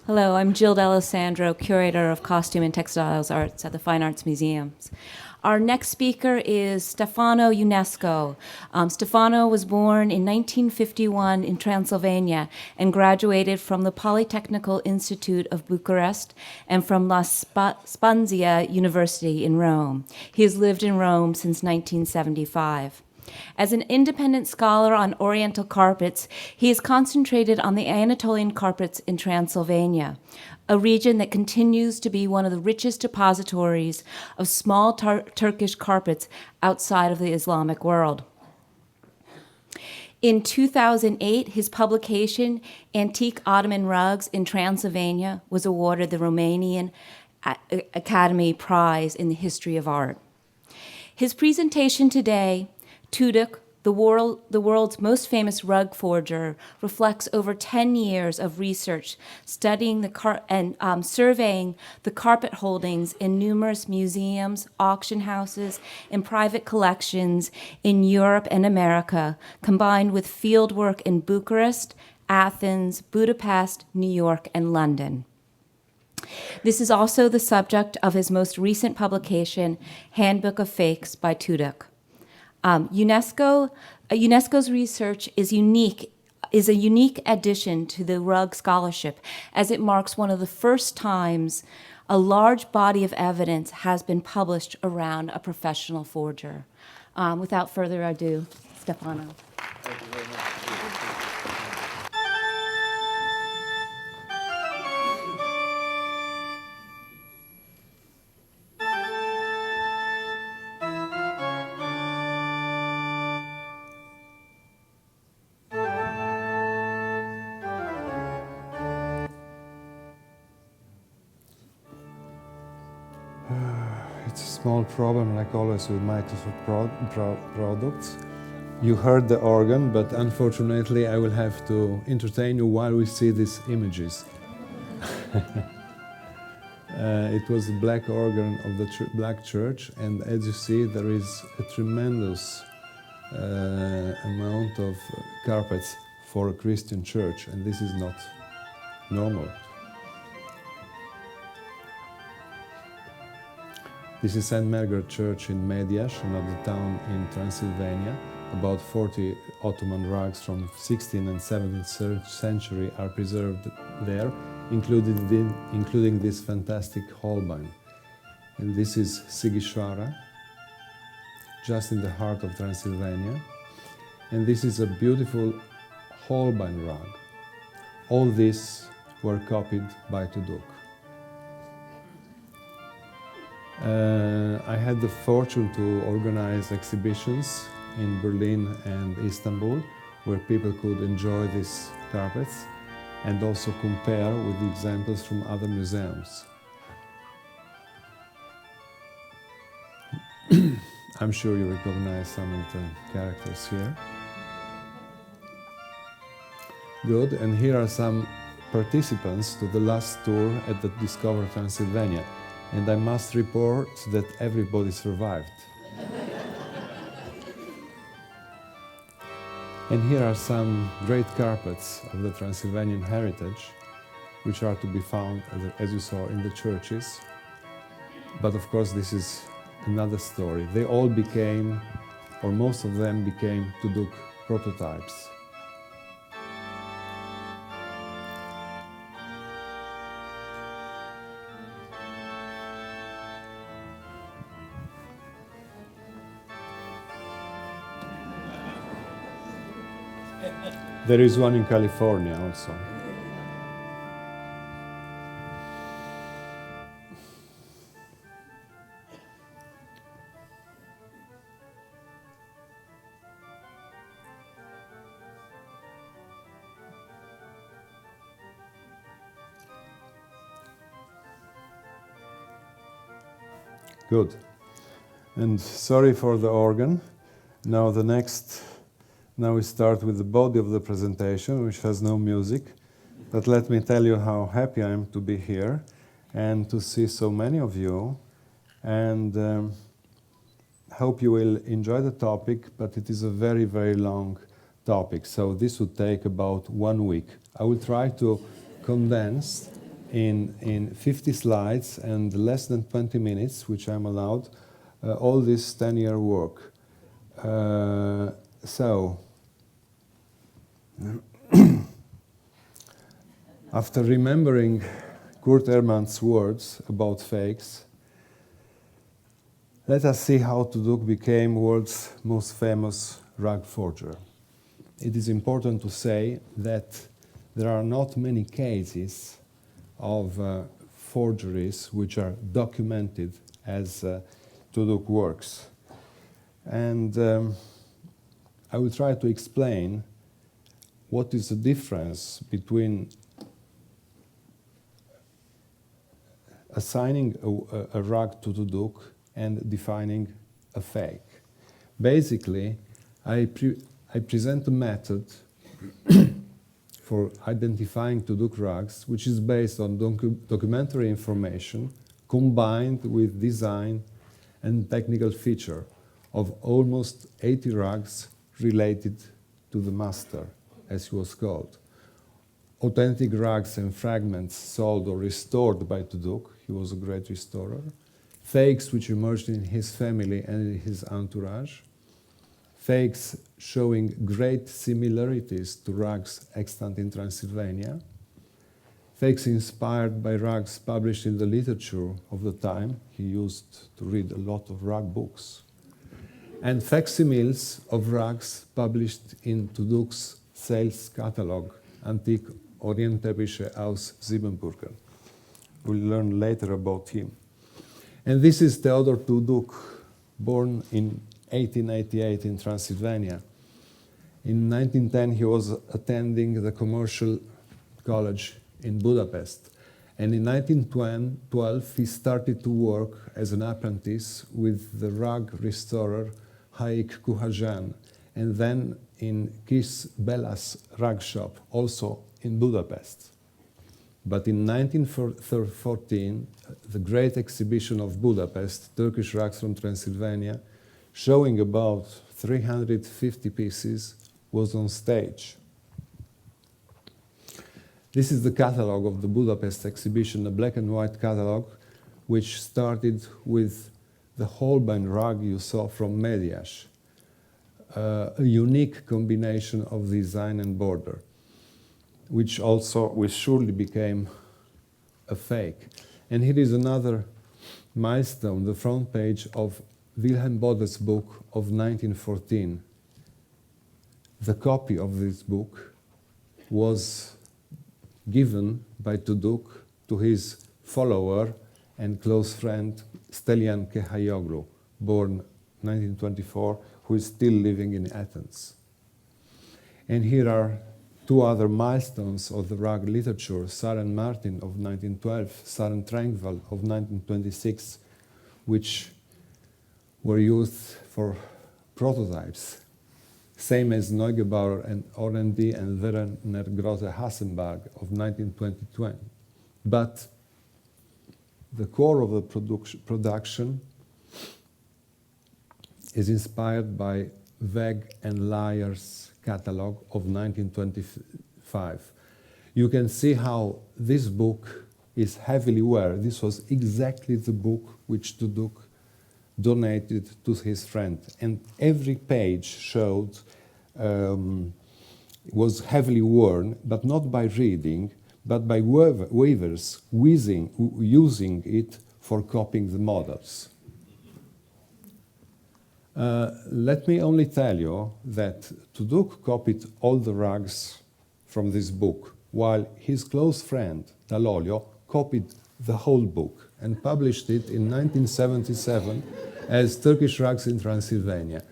Hello, I'm Jill D'Alessandro, Curator of Costume and Textiles Arts at the Fine Arts Museums. Our next speaker is Stefano Ionescu. Stefano was born in 1951 in Transylvania and graduated from the Polytechnical Institute of Bucharest and from La Spezia University in Rome. He has lived in Rome since 1975. As an independent scholar on Oriental carpets, he is concentrated on the Anatolian carpets in Transylvania, a region that continues to be one of the richest depositories of small Turkish carpets outside of the Islamic world. In 2008, his publication, Antique Ottoman Rugs in Transylvania, was awarded the Romanian Academy Prize in the History of Art. His presentation today, Tuduc, the world's most famous rug forger, reflects over 10 years of research studying surveying the carpet holdings in numerous museums, auction houses, and private collections in Europe and America, combined with fieldwork in Bucharest, Athens, Budapest, New York, and London. This is also the subject of his most recent publication, Handbook of Fakes by Tuduc. Unesco's research is a unique addition to the rug scholarship, as it marks one of the first times a large body of evidence has been published around a professional forger. Without further ado, Stefano. Thank you very much. It's a small problem, like always with Microsoft products. You heard the organ, but unfortunately I will have to entertain you while we see these images. It was the black organ of the black church, and as you see, there is a tremendous amount of carpets for a Christian church, and this is not normal. This is St. Margaret Church in Mediaș, another town in Transylvania. About 40 Ottoman rugs from 16th and 17th century are preserved there, including this fantastic Holbein. And this is Sighișoara, just in the heart of Transylvania. And this is a beautiful Holbein rug. All these were copied by Tuduc. I had the fortune to organize exhibitions in Berlin and Istanbul, where people could enjoy these carpets and also compare with the examples from other museums. I'm sure you recognize some of the characters here. Good, and here are some participants to the last tour at the Discover Transylvania. And I must report that everybody survived. And here are some great carpets of the Transylvanian heritage, which are to be found, as you saw, in the churches. But of course, this is another story. They all became, or most of them became, Tuduc prototypes. There is one in California also. Good. And sorry for the organ. Now we start with the body of the presentation, which has no music. But let me tell you how happy I am to be here and to see so many of you. And hope you will enjoy the topic, but it is a very, very long topic. So this would take about 1 week. I will try to condense in 50 slides and less than 20 minutes, which I'm allowed, all this 10-year work. So, after remembering Kurt Ehrmann's words about fakes, let us see how Tuduc became world's most famous rug forger. It is important to say that there are not many cases of forgeries which are documented as Tuduc works. And I will try to explain what is the difference between assigning a rug to Tuduc and defining a fake. Basically, I present a method for identifying Tuduc rugs, which is based on documentary information combined with design and technical feature of almost 80 rugs related to the master, as he was called. Authentic rugs and fragments sold or restored by Tuduc. He was a great restorer. Fakes which emerged in his family and in his entourage. Fakes showing great similarities to rugs extant in Transylvania. Fakes inspired by rugs published in the literature of the time. He used to read a lot of rug books. And facsimiles of rugs published in Tuduc's sales catalog, Antique Orientalische aus Siebenbürgen. We'll learn later about him. And this is Theodor Tuduc, born in 1888 in Transylvania. In 1910, he was attending the commercial college in Budapest. And in 1912, he started to work as an apprentice with the rug restorer Haik Kuhajan, and then in Kis Bella's rug shop, also in Budapest. But in 1914, the great exhibition of Budapest, Turkish rugs from Transylvania, showing about 350 pieces, was on stage. This is the catalog of the Budapest Exhibition, a black and white catalog, which started with the Holbein rug you saw from Mediasch, a unique combination of design and border, which surely became a fake. And here is another milestone, the front page of Wilhelm Bode's book of 1914. The copy of this book was given by Tuduc to his follower and close friend Stelian Kehaioglu, born 1924, who is still living in Athens. And here are two other milestones of the rug literature, Saren Martin of 1912, Saren Trengval of 1926, which were used for prototypes, same as Neugebauer and Orandi and Werner Grote Hassenberg of 1920. But the core of the production is inspired by Weg and Lyer's catalog of 1925. You can see how this book is heavily wear. This was exactly the book which Tuduc donated to his friend, and every page showed was heavily worn, but not by reading, but by weavers using it for copying the models. Let me only tell you that Tuduc copied all the rugs from this book, while his close friend, Dall'Olio, copied the whole book and published it in 1977 as Turkish Rugs in Transylvania.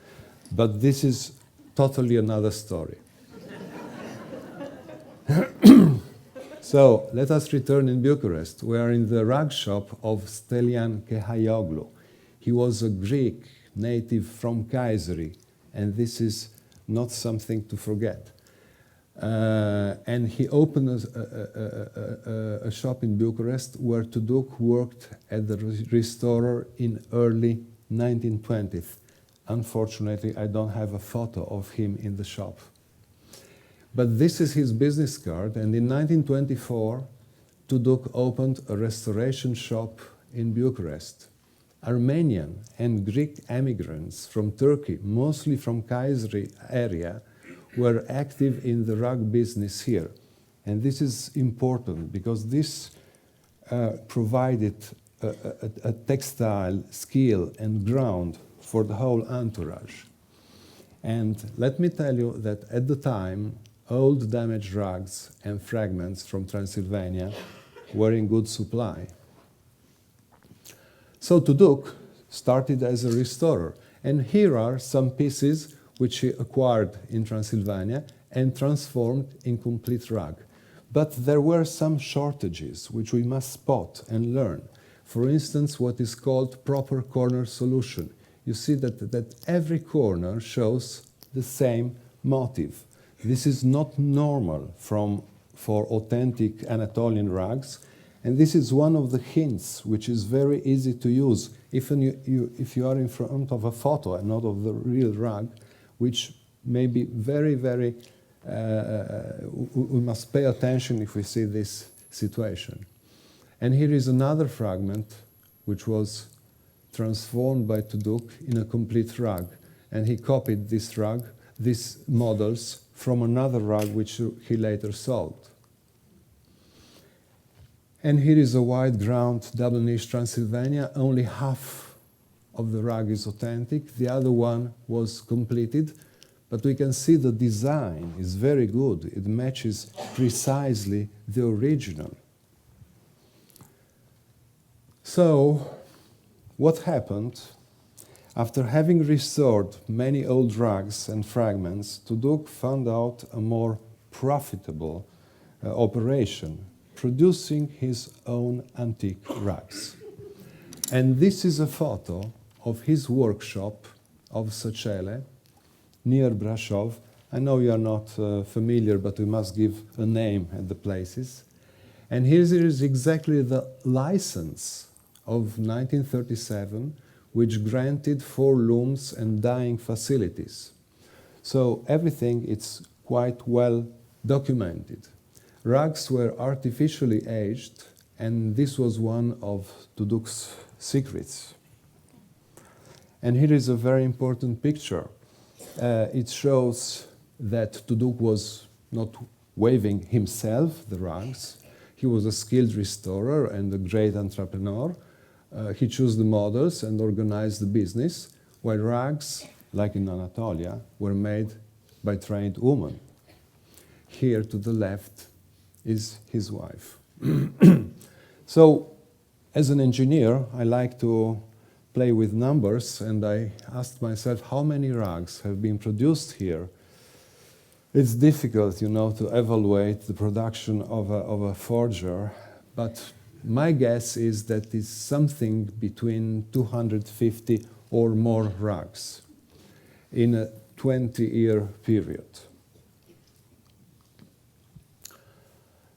But this is totally another story. So let us return in Bucharest. We are in the rug shop of Stelian Kehaioglu. He was a Greek native from Kayseri, and this is not something to forget. And he opened a shop in Bucharest where Tuduc worked as the restorer in early 1920s. Unfortunately, I don't have a photo of him in the shop. But this is his business card, and in 1924, Tuduc opened a restoration shop in Bucharest. Armenian and Greek immigrants from Turkey, mostly from Kayseri area, were active in the rug business here. And this is important because this provided a textile skill and ground for the whole entourage. And let me tell you that at the time, old damaged rugs and fragments from Transylvania were in good supply. So Tuduc started as a restorer, and here are some pieces which he acquired in Transylvania and transformed in complete rug. But there were some shortages which we must spot and learn. For instance, what is called proper corner solution. You see that every corner shows the same motif. This is not normal for authentic Anatolian rugs, and this is one of the hints which is very easy to use if you are in front of a photo and not of the real rug, which may be very, very, we must pay attention if we see this situation. And here is another fragment which was transformed by Tuduc in a complete rug, and he copied this rug, these models, from another rug which he later sold. And here is a white ground double niche Transylvania. Only half of the rug is authentic. The other one was completed. But we can see the design is very good. It matches precisely the original. So, what happened? After having restored many old rugs and fragments, Tuduc found out a more profitable operation, producing his own antique rugs. And this is a photo of his workshop of Sacele, near Brasov. I know you are not familiar, but we must give a name at the places. And here is exactly the license of 1937, which granted 4 looms and dyeing facilities. So everything is quite well documented. Rugs were artificially aged, and this was one of Tuduc's secrets. And here is a very important picture. It shows that Tuduc was not weaving himself the rugs. He was a skilled restorer and a great entrepreneur. He chose the models and organized the business, while rugs, like in Anatolia, were made by trained women. Here to the left is his wife. So, as an engineer, I like to play with numbers, and I asked myself how many rugs have been produced here. It's difficult, you know, to evaluate the production of a forger, but my guess is that it's something between 250 or more rugs in a 20-year period.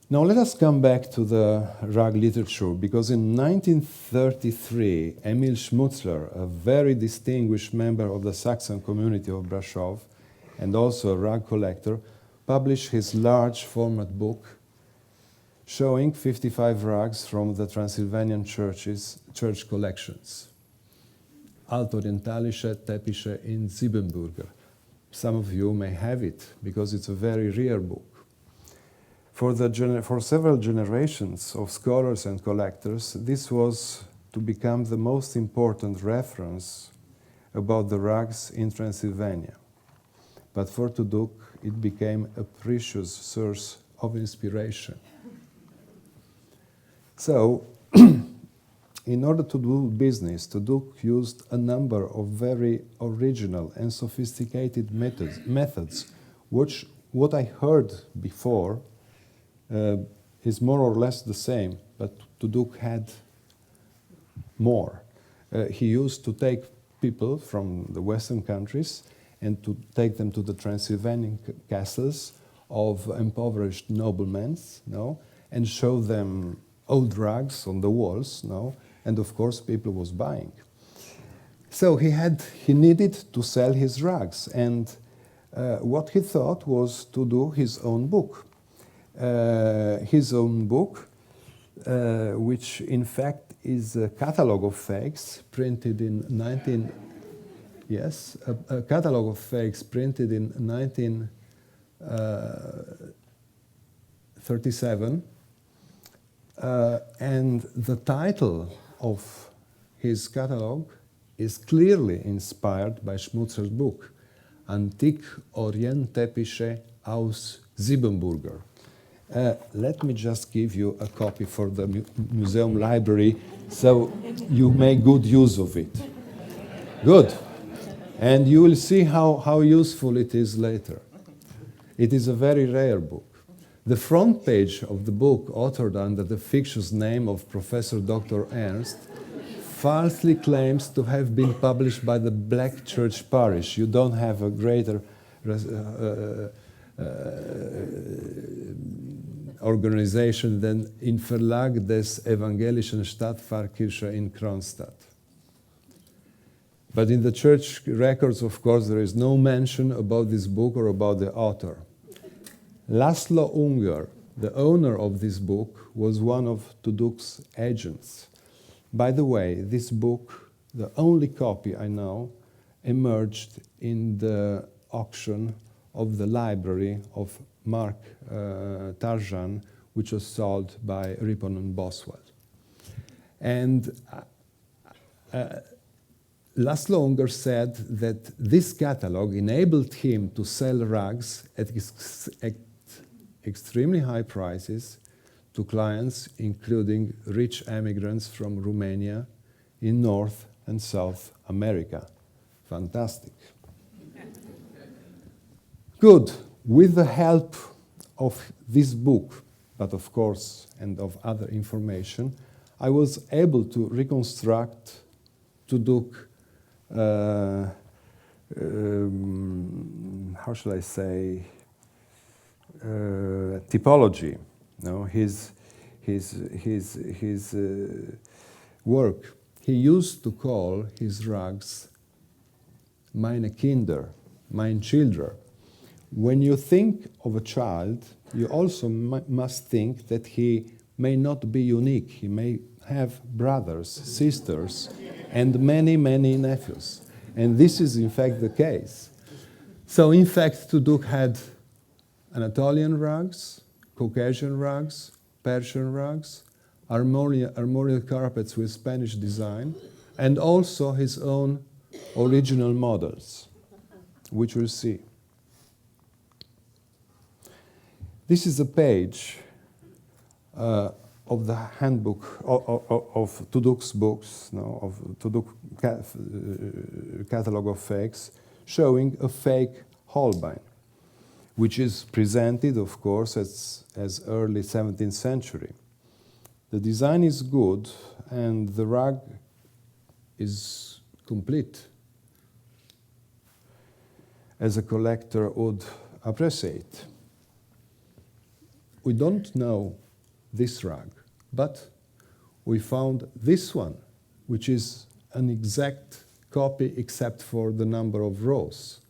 Now let us come back to the rug literature, because in 1933, Emil Schmutzler, a very distinguished member of the Saxon community of Brasov and also a rug collector, published his large format book showing 55 rugs from the Transylvanian church collections. Altorientalische Teppiche in Siebenbürger. Some of you may have it because it's a very rare book. For several generations of scholars and collectors, this was to become the most important reference about the rugs in Transylvania. But for Tuduc, it became a precious source of inspiration. So, in order to do business, Tuduc used a number of very original and sophisticated methods, which what I heard before is more or less the same, but Tuduc had more. He used to take people from the Western countries and to take them to the Transylvanian castles of impoverished noblemen, and show them old rugs on the walls, and of course people was buying. So he needed to sell his rugs, and what he thought was to do his own book. which in fact is a catalogue of fakes printed in a catalogue of fakes printed in 1937, and the title of his catalogue is clearly inspired by Schmutzer's book, Antique Orientepische aus Siebenburger. Let me just give you a copy for the museum library so you make good use of it. Good. And you will see how useful it is later. It is a very rare book. The front page of the book, authored under the fictitious name of Professor Dr. Ernst, falsely claims to have been published by the Black Church Parish. You don't have a greater organization than in Verlag des Evangelischen Stadtpfarrkirche in Kronstadt. But in the church records, of course, there is no mention about this book or about the author. Laszlo Unger, the owner of this book, was one of Tuduc's agents. By the way, this book, the only copy I know, emerged in the auction of the library of Mark Tarjan, which was sold by Ripon and Boswell. And Laszlo Unger said that this catalogue enabled him to sell rugs at extremely high prices to clients, including rich immigrants from Romania in North and South America. Fantastic. Good. With the help of this book, but of course, and of other information, I was able to reconstruct Tuduc, how shall I say, typology. No, his work. He used to call his rugs meine Kinder, mein children. When you think of a child, you also must think that he may not be unique. He may have brothers, sisters, and many, many nephews. And this is in fact the case. So in fact, Tuduc had Anatolian rugs, Caucasian rugs, Persian rugs, armorial carpets with Spanish design, and also his own original models, which we'll see. This is a page of the handbook of Tuduc's books, no, of Tuduc Catalogue of Fakes, showing a fake Holbein, which is presented, of course, as early 17th century. The design is good, and the rug is complete, as a collector would appreciate. We don't know this rug, but we found this one, which is an exact copy except for the number of rows.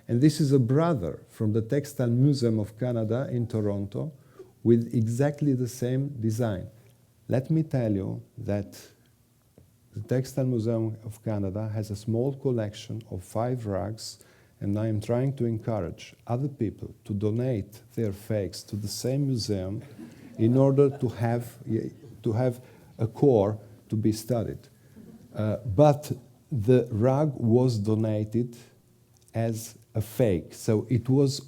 And this is a brother from the Textile Museum of Canada in Toronto with exactly the same design. Let me tell you that the Textile Museum of Canada has a small collection of 5 rugs, and I am trying to encourage other people to donate their fakes to the same museum in order to have a core to be studied. But the rug was donated as a fake. So it was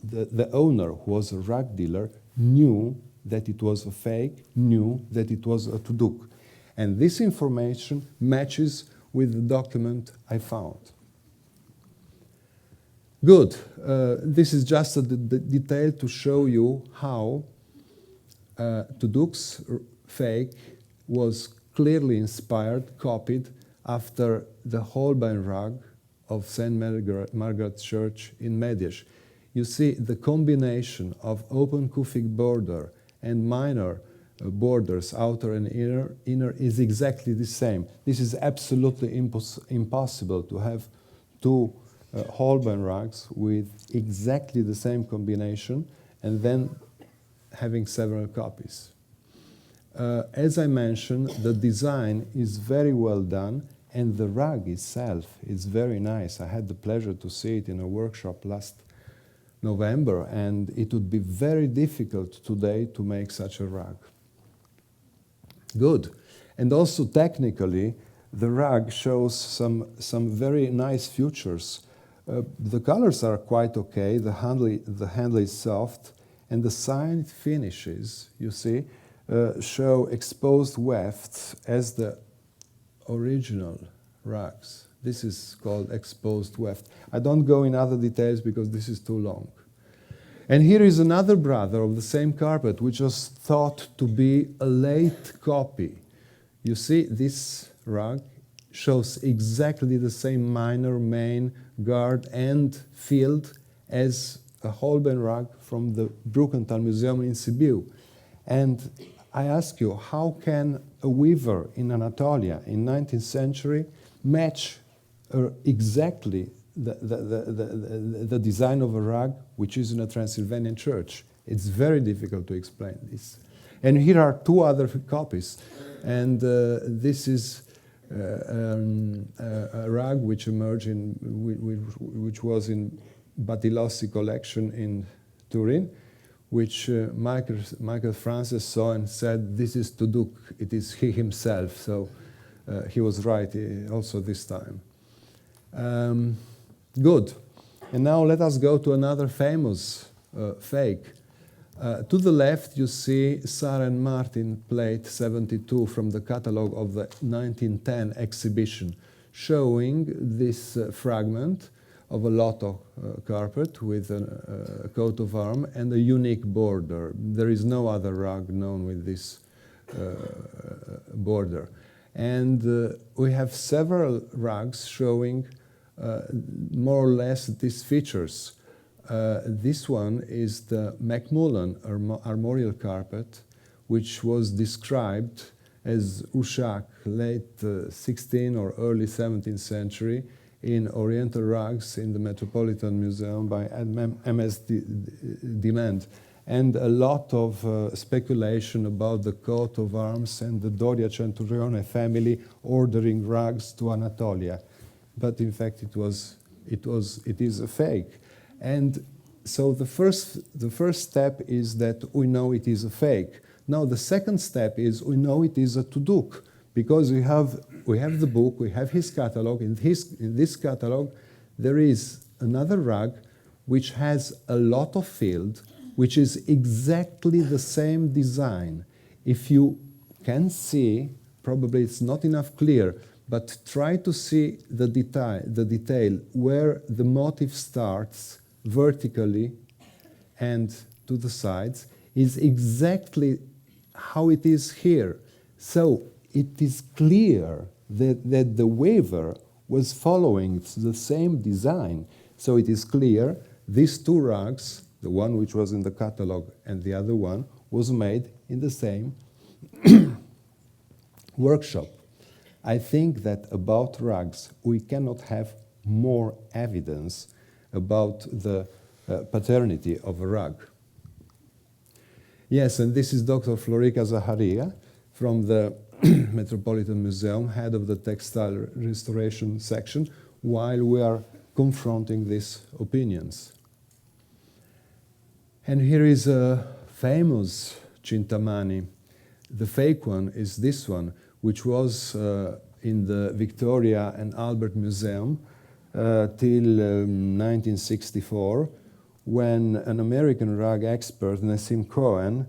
the owner, who was a rug dealer, knew that it was a fake, knew that it was a Tuduc. And this information matches with the document I found. Good. This is just a detail to show you how Tuduc's fake was clearly inspired, copied after the Holbein rug of St. Margaret Church in Mediasch. You see the combination of open kufic border and minor borders, outer and inner, is exactly the same. This is absolutely impossible to have two Holbein rugs with exactly the same combination and then having several copies. As I mentioned, the design is very well done, and the rug itself is very nice. I had the pleasure to see it in a workshop last November, and it would be very difficult today to make such a rug. Good. And also technically, the rug shows some very nice features. The colors are quite okay, the handle is soft, and the side finishes, you see, show exposed wefts as the original rugs. This is called exposed weft. I don't go in other details because this is too long. And here is another brother of the same carpet, which was thought to be a late copy. You see, this rug shows exactly the same minor, main, guard, and field as a Holbein rug from the Brukenthal Museum in Sibiu. And I ask you, how can a weaver in Anatolia in 19th century match exactly the design of a rug which is in a Transylvanian church? It's very difficult to explain this. And here are two other copies. And this is a rug which emerged which was in Battilossi collection in Turin, which Michael Francis saw and said, this is Tuduc, it is he himself. So he was right also this time. Good. And now let us go to another famous fake. To the left, you see Sarah and Martin plate 72 from the catalogue of the 1910 exhibition, showing this fragment of a lotto carpet with a coat of arms and a unique border. There is no other rug known with this border. And we have several rugs showing more or less these features. This one is the Macmullen armorial carpet, which was described as Ushak, late 16th or early 17th century, in Oriental rugs in the Metropolitan Museum by M.S. Demand. And a lot of speculation about the coat of arms and the Doria Centurione family ordering rugs to Anatolia. But in fact, it is a fake. And so the first step is that we know it is a fake. Now the second step is we know it is a Tuduc, because we have the book, we have his catalogue. In this catalogue, there is another rug which has a lot of field, which is exactly the same design. If you can see, probably it's not enough clear, but try to see the detail where the motif starts vertically and to the sides is exactly how it is here. So it is clear that the weaver was following the same design. So it is clear these two rugs, the one which was in the catalogue and the other one, was made in the same workshop. I think that about rugs, we cannot have more evidence about the paternity of a rug. Yes, and this is Dr. Florica Zaharia from the Metropolitan Museum, head of the Textile Restoration section, while we are confronting these opinions. And here is a famous Cintamani. The fake one is this one, which was in the Victoria and Albert Museum till 1964, when an American rug expert, Nassim Cohen,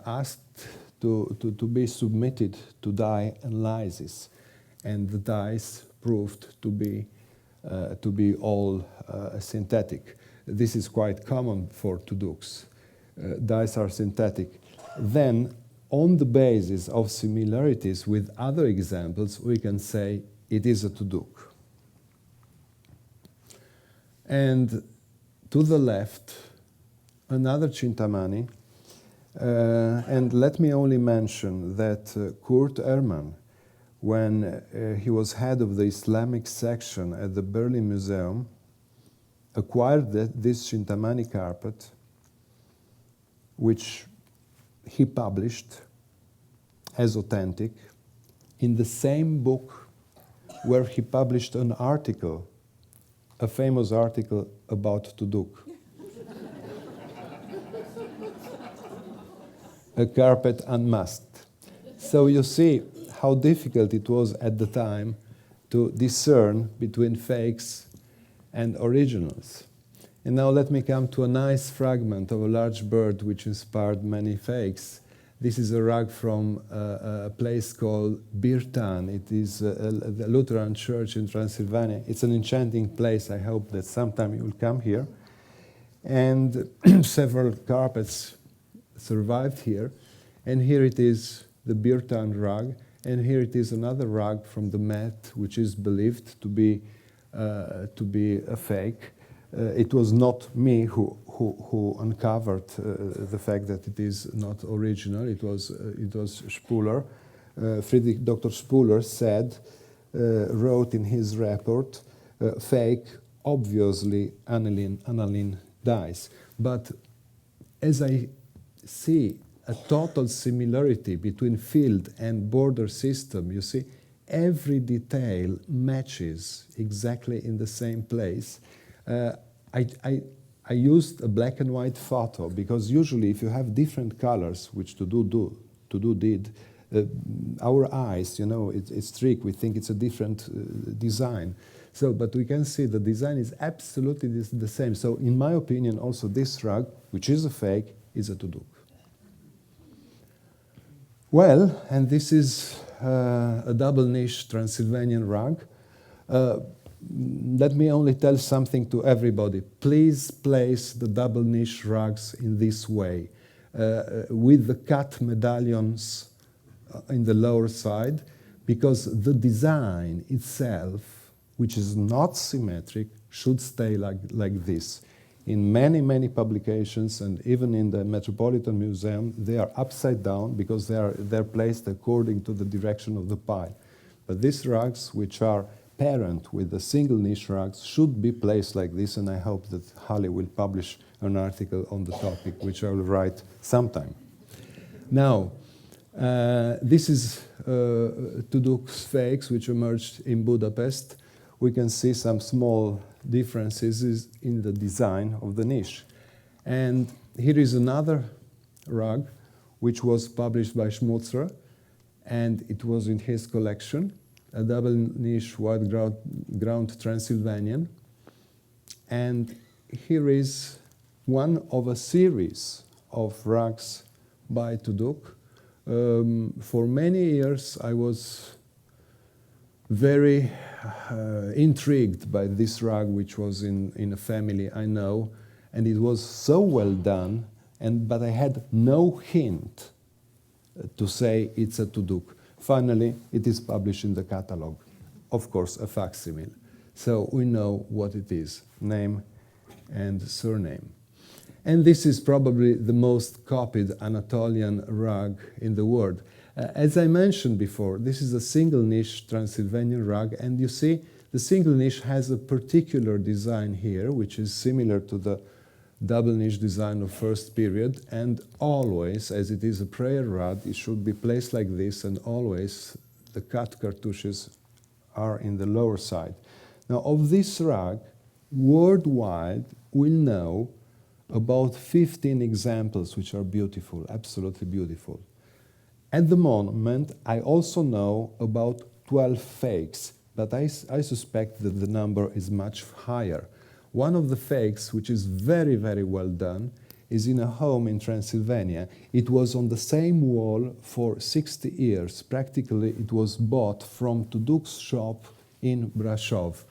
asked to be submitted to dye analysis, and the dyes proved to be all synthetic. This is quite common for Tuducs. Dyes are synthetic. Then, on the basis of similarities with other examples, we can say it is a Tuduc. And to the left, another Cintamani. And let me only mention that Kurt Ehrmann, when he was head of the Islamic section at the Berlin Museum, acquired this Cintamani carpet, which he published as authentic in the same book where he published an article, a famous article about Tuduc. A carpet unmasked. So you see how difficult it was at the time to discern between fakes and originals. And now let me come to a nice fragment of a large bird which inspired many fakes. This is a rug from a place called Birtan. It is the Lutheran church in Transylvania. It's an enchanting place. I hope that sometime you will come here. And several carpets survived here. And here it is, the Birtan rug. And here it is another rug from the Met, which is believed to be a fake. It was not me who uncovered the fact that it is not original. It was Spuler. Dr. Spuler said, wrote in his report, fake, obviously aniline dyes. But as I see a total similarity between field and border system, you see, every detail matches exactly in the same place. I used a black and white photo because usually if you have different colors, which Tuduc did, our eyes, you know, it's trick. We think it's a different design. So, but we can see the design is absolutely the same. So, in my opinion, also this rug, which is a fake, is a Tuduc. Well, and this is a double niche Transylvanian rug. Let me only tell something to everybody. Please place the double niche rugs in this way, with the cut medallions in the lower side, because the design itself, which is not symmetric, should stay like this. In many publications, and even in the Metropolitan Museum, they are upside down because they're placed according to the direction of the pile. But these rugs, which are parent with the single niche rugs, should be placed like this, and I hope that Halle will publish an article on the topic, which I will write sometime. Now, this is Tuduc's fakes, which emerged in Budapest. We can see some small differences in the design of the niche. And here is another rug, which was published by Schmutzler, and it was in his collection, a double niche white ground Transylvanian. And here is one of a series of rugs by Tuduc. For many years, I was very intrigued by this rug, which was in a family I know, and it was so well done, but I had no hint to say it's a Tuduc. Finally, it is published in the catalog. Of course, a facsimile. So we know what it is, name and surname. And this is probably the most copied Anatolian rug in the world. As I mentioned before, this is a single niche Transylvanian rug, and you see the single niche has a particular design here, which is similar to the double niche design of first period, and always, as it is a prayer rug, it should be placed like this, and always the cut cartouches are in the lower side. Now, of this rug, worldwide, we know about 15 examples which are beautiful, absolutely beautiful. At the moment, I also know about 12 fakes, but I suspect that the number is much higher. One of the fakes, which is very, very well done, is in a home in Transylvania. It was on the same wall for 60 years. Practically, it was bought from Tuduc's shop in Brasov.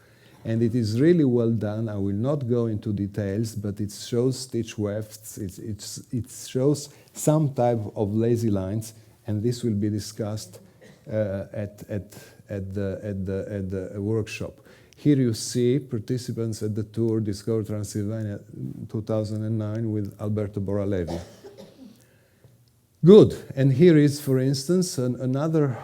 And it is really well done. I will not go into details, but it shows stitch wefts, it shows some type of lazy lines, and this will be discussed at the workshop. Here you see participants at the tour Discover Transylvania 2009 with Alberto Boralevi. Good, and here is, for instance, another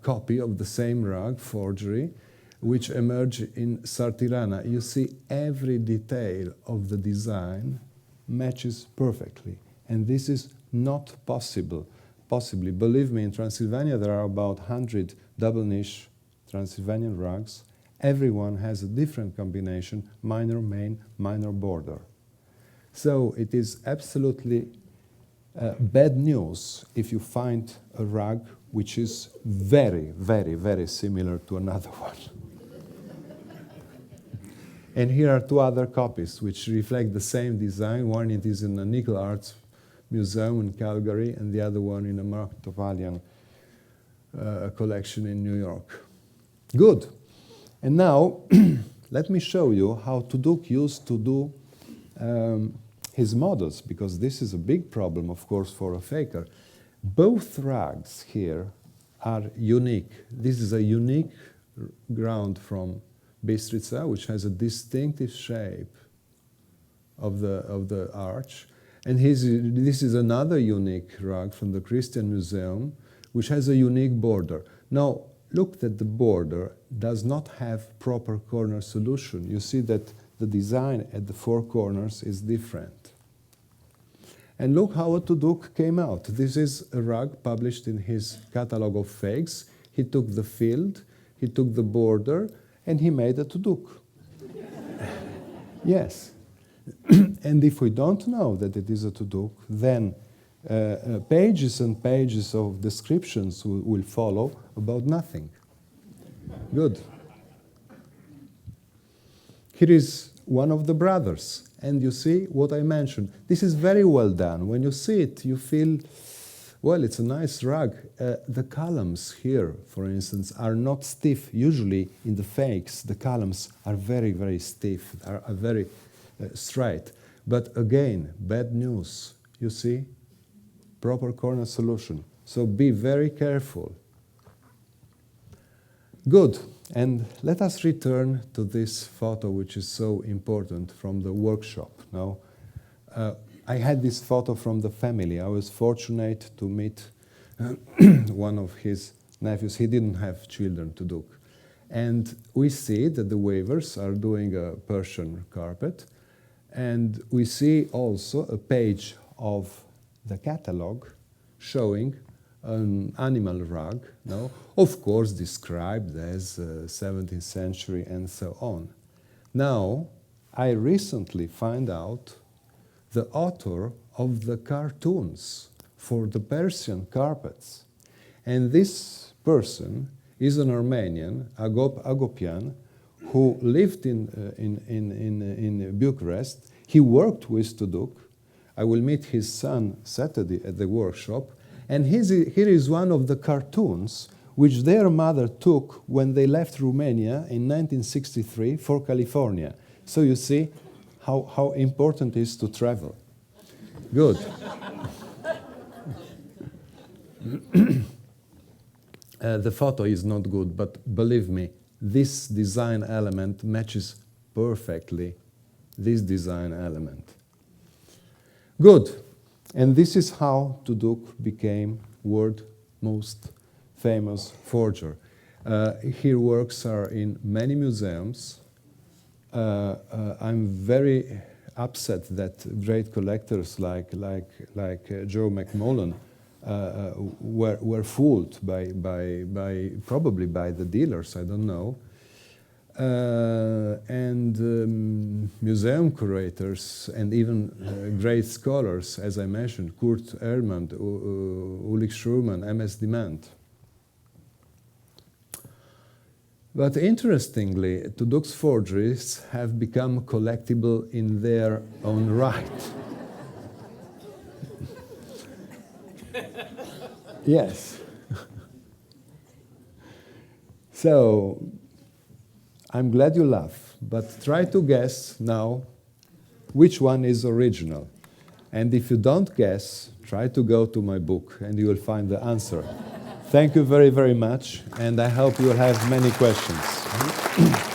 copy of the same rug, forgery, which emerged in Sartirana. You see every detail of the design matches perfectly, and this is not possible possibly. Believe me, in Transylvania there are about 100 double niche Transylvanian rugs. Everyone has a different combination, minor main, minor border. So it is absolutely bad news if you find a rug which is very, very, very similar to another one. And here are two other copies which reflect the same design. One it is in the Nickel Arts Museum in Calgary, and the other one in the Anatolian collection in New York. Good. And now, let me show you how Tuduc used to do his models, because this is a big problem, of course, for a faker. Both rugs here are unique. This is a unique ground from Bistrica, which has a distinctive shape of the arch. And this is another unique rug from the Christian Museum, which has a unique border. Now, look that the border does not have proper corner solution. You see that the design at the four corners is different. And look how a Tuduc came out. This is a rug published in his Catalogue of Fakes. He took the field, he took the border, and he made a Tuduc. Yes. And if we don't know that it is a Tuduc, then pages and pages of descriptions will follow about nothing. Good. Here is one of the brothers. And you see what I mentioned. This is very well done. When you see it, you feel, well, it's a nice rug. The columns here, for instance, are not stiff. Usually in the fakes, the columns are very, very stiff, are very straight. But again, bad news. You see? Proper corner solution. So be very careful. Good. And let us return to this photo, which is so important, from the workshop. Now, I had this photo from the family. I was fortunate to meet one of his nephews. He didn't have children, Tuduc. And we see that the weavers are doing a Persian carpet. And we see also a page of the catalogue showing an animal rug, no? Of course described as 17th century and so on. Now, I recently find out the author of the cartoons for the Persian carpets. And this person is an Armenian, Agopian, who lived in Bucharest. He worked with Tuduc. I will meet his son Saturday at the workshop. And here is one of the cartoons which their mother took when they left Romania in 1963 for California. So you see how important it is to travel. Good. The photo is not good, but believe me, this design element matches perfectly this design element. Good. And this is how Tuduc became world's most famous forger. His works are in many museums. I'm very upset that great collectors like Joe McMullen were fooled probably by the dealers, I don't know. And museum curators and even great scholars, as I mentioned, Kurt Ehrmann, Ulrich Schurman, M.S. Dement. But interestingly, Tuduc's forgeries have become collectible in their own right. Yes. So, I'm glad you laugh, but try to guess now which one is original. And if you don't guess, try to go to my book and you will find the answer. Thank you very, very much, and I hope you will have many questions.